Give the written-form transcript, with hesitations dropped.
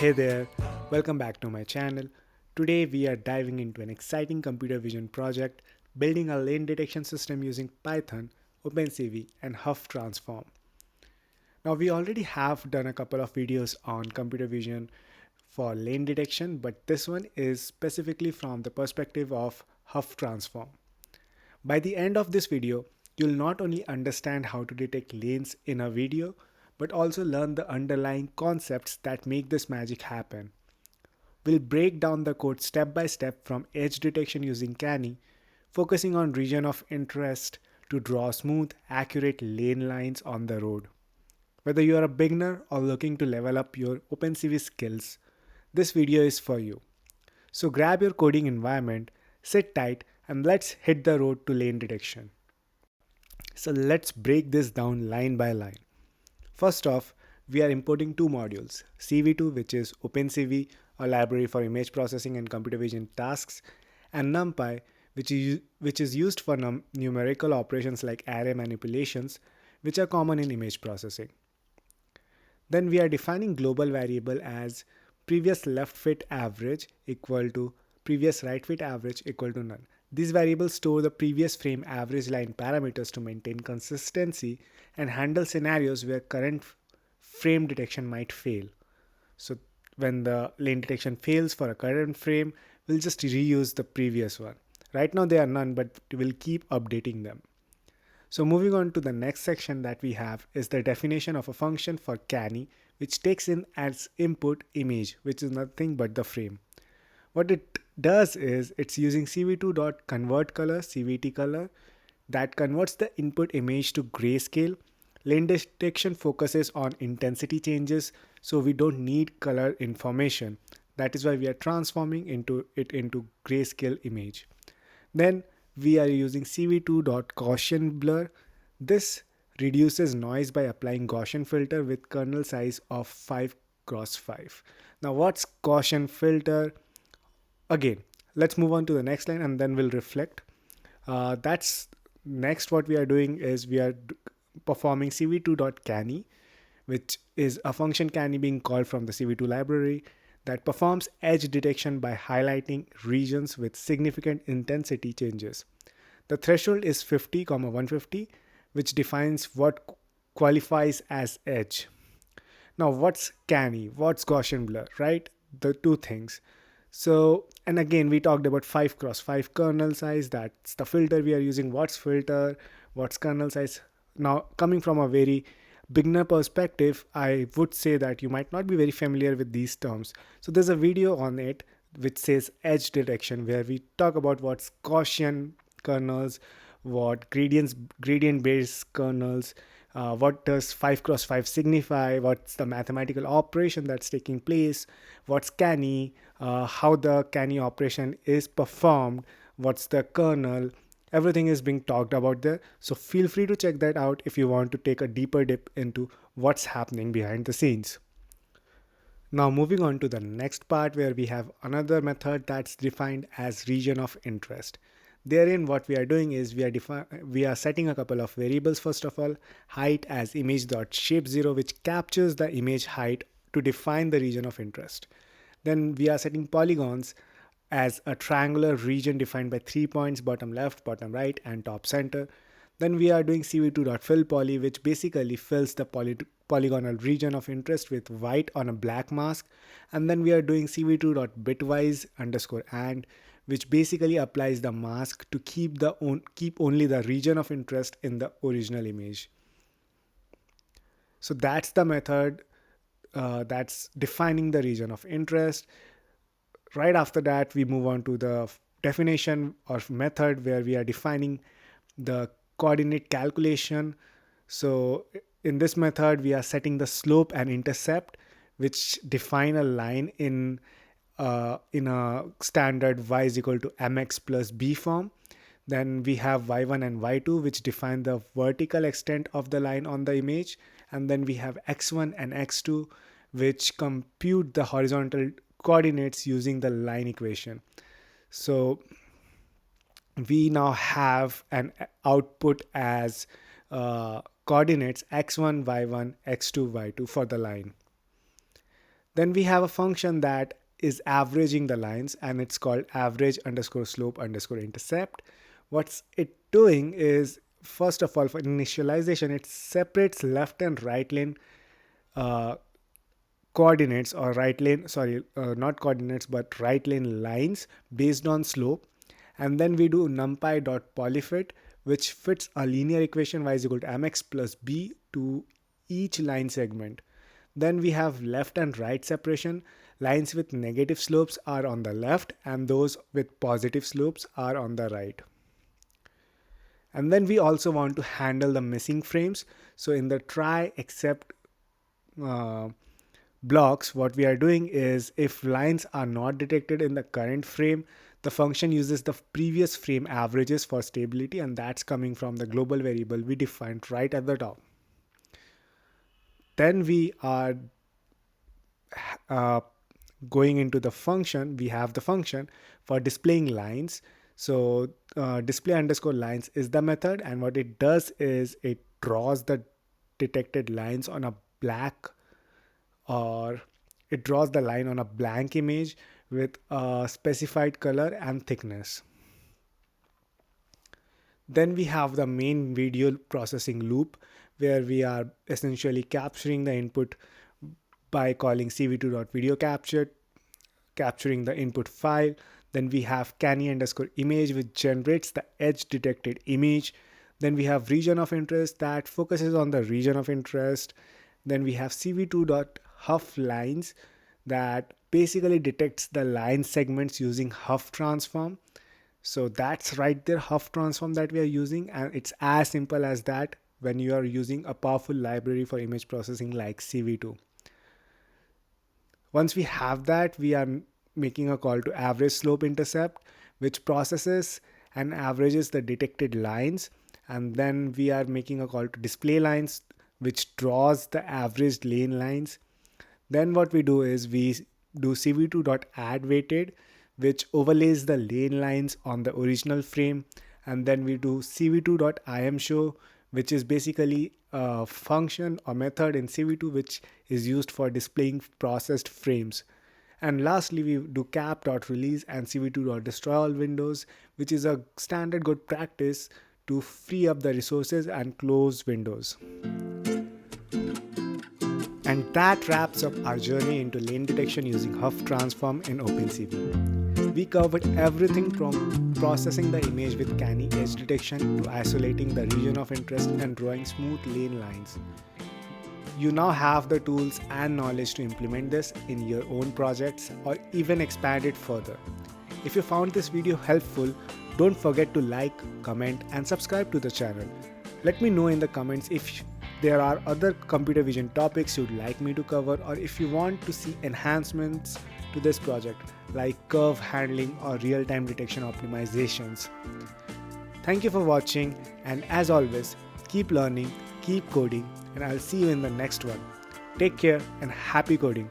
Hey there, welcome back to my channel. Today we are diving into an exciting computer vision project building a lane detection system using Python, OpenCV, and Hough Transform. Now, we already have done a couple of videos on computer vision for lane detection, but this one is specifically from the perspective of Hough Transform. By the end of this video, you'll not only understand how to detect lanes in a video, but also learn the underlying concepts that make this magic happen. We'll break down the code step by step from edge detection using Canny, focusing on region of interest to draw smooth, accurate lane lines on the road. Whether you are a beginner or looking to level up your OpenCV skills, this video is for you. So grab your coding environment, sit tight, and let's hit the road to lane detection. So let's break this down line by line. First off, we are importing two modules, CV2, which is OpenCV, a library for image processing and computer vision tasks, and NumPy, which is used for numerical operations like array manipulations, which are common in image processing. Then we are defining global variable as previous left fit average equal to previous right fit average equal to none. These variables store the previous frame average line parameters to maintain consistency and handle scenarios where current frame detection might fail. So when the lane detection fails for a current frame, we'll just reuse the previous one. Right now they are none, but we'll keep updating them. So moving on to the next section that we have is the definition of a function for Canny, which takes in as input image, which is nothing but the frame. What it does is it's using cv2.convertColor, CVT color, that converts the input image to grayscale. Lane detection focuses on intensity changes, so we don't need color information. That is why we are transforming it into grayscale image. Then we are using cv2.Gaussian blur. This reduces noise by applying Gaussian filter with kernel size of 5x5. Now what's Gaussian filter? Again, let's move on to the next line and then we'll reflect. That's next what we are doing is we are performing cv2.Canny, which is a function Canny being called from the cv2 library that performs edge detection by highlighting regions with significant intensity changes. The threshold is 50, 150, which defines what qualifies as edge. Now, what's Canny? What's Gaussian blur, right? The two things. So, and again, we talked about 5x5 kernel size. That's the filter we are using. What's filter? What's kernel size? Now, coming from a very beginner perspective, I would say that you might not be very familiar with these terms. So there's a video on it which says edge detection, where we talk about what's Gaussian kernels, what gradient based kernels, what does 5x5 signify, what's the mathematical operation that's taking place, what's Canny, how the Canny operation is performed, what's the kernel. Everything is being talked about there. So feel free to check that out if you want to take a deeper dip into what's happening behind the scenes. Now moving on to the next part where we have another method that's defined as region of interest. Therein what we are doing is we are setting a couple of variables. First of all, height as image.shape0, which captures the image height to define the region of interest. Then we are setting polygons as a triangular region defined by 3 points, bottom left, bottom right, and top center. Then we are doing cv2.fillPoly, which basically fills the polygonal region of interest with white on a black mask. And then we are doing cv2.bitwise_and, which basically applies the mask to keep only the region of interest in the original image. So that's the method that's defining the region of interest. Right after that, we move on to the definition or method where we are defining the coordinate calculation. So in this method, we are setting the slope and intercept, which define a line in a standard y is equal to mx plus b form. Then we have y1 and y2, which define the vertical extent of the line on the image. And then we have x1 and x2, which compute the horizontal coordinates using the line equation. So we now have an output as coordinates x1, y1, x2, y2 for the line. Then we have a function that is averaging the lines, and it's called average underscore slope underscore intercept. What's it doing is, first of all, for initialization, it separates left and right lane uh, coordinates, or right lane, sorry, not coordinates, but right lane lines based on slope. And then we do numpy dot polyfit, which fits a linear equation y is equal to mx plus b to each line segment. Then we have left and right separation. Lines with negative slopes are on the left, and those with positive slopes are on the right. And then we also want to handle the missing frames. So in the try except blocks, what we are doing is, if lines are not detected in the current frame, the function uses the previous frame averages for stability, and that's coming from the global variable we defined right at the top. Then we are uh, going into the function. We have the function for displaying lines. So display underscore lines is the method, and what it does is it draws the detected lines on a black, or it draws the line on a blank image with a specified color and thickness. Then we have the main video processing loop, where we are essentially capturing the input by calling cv2.videoCapture, capturing the input file. Then we have Canny underscore image, which generates the edge detected image. Then we have region of interest that focuses on the region of interest. Then we have cv2.Hough lines that basically detects the line segments using Hough Transform. So that's right there, Hough Transform that we are using, and it's as simple as that when you are using a powerful library for image processing like CV2. Once we have that, we are making a call to average slope intercept, which processes and averages the detected lines. And then we are making a call to display lines, which draws the averaged lane lines. Then what we do is we do cv2.addWeighted, which overlays the lane lines on the original frame. And then we do cv2.imshow, which is basically a function or method in cv2 which is used for displaying processed frames. And lastly, we do cap.release and cv2.destroy all windows, which is a standard good practice to free up the resources and close windows. And that wraps up our journey into lane detection using Hough Transform in OpenCV. We covered everything from processing the image with Canny edge detection to isolating the region of interest and drawing smooth lane lines. You now have the tools and knowledge to implement this in your own projects or even expand it further. If you found this video helpful, don't forget to like, comment, and subscribe to the channel. Let me know in the comments if there are other computer vision topics you'd like me to cover, or if you want to see enhancements to this project like curve handling or real-time detection optimizations. Thank you for watching, and as always, keep learning, keep coding, and I'll see you in the next one. Take care and happy coding.